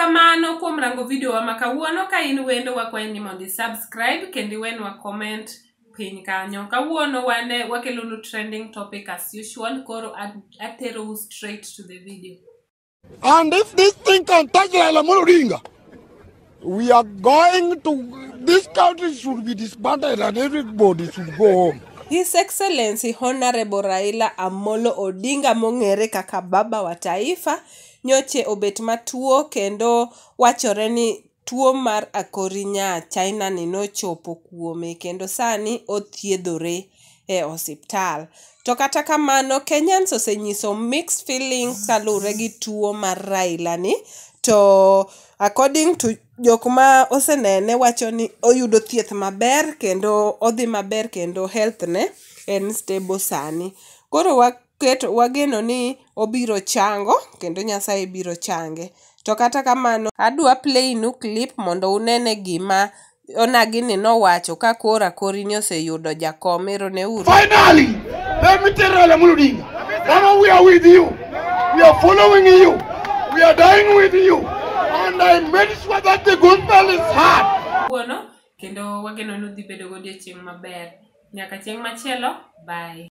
Erokamano kuom rango video wa makawuono. Ka in wendo wakwayo ni mondo subscribe kendo iwenwa comment piny kanyo. Kawuono wakelonu trending topic as usual. Koro atero straight to the video. And if this thing can touch Raila Amolo Odinga, we are going to, this country should be disbanded and everybody should go home. His Excellency Honorable Raila Amolo Odinga mong'ere kaka baba wa taifa nyoche obet matuo kendo wachore ni tuo mar akorinya China ni nochopo kuome kendo sani othiedhore e osiptal. To kata kamano Kenyans osenyiso mixed feelings kalure gi tuo mar Raila ni, to according to jokma osenene wacho ni oyudo thieth maber kendo odhi maber kendo health ne en stable sani. Koro wageno ni obiro chango kendo Nyasaye biro change. To kata kamano adwa play nu clip mondo unene gima onagini nowacho ka kori ni oseyudo jakom. Eroneuru. Finally, let me tell Raila Amolo Odinga, now we are with you. We are following you. We are dying with you. And I made sure that the gospel is hard. Bueno, kendo wageno nu dhi bedo godiochieng' maber. Nyaka chieng' machielo, bye.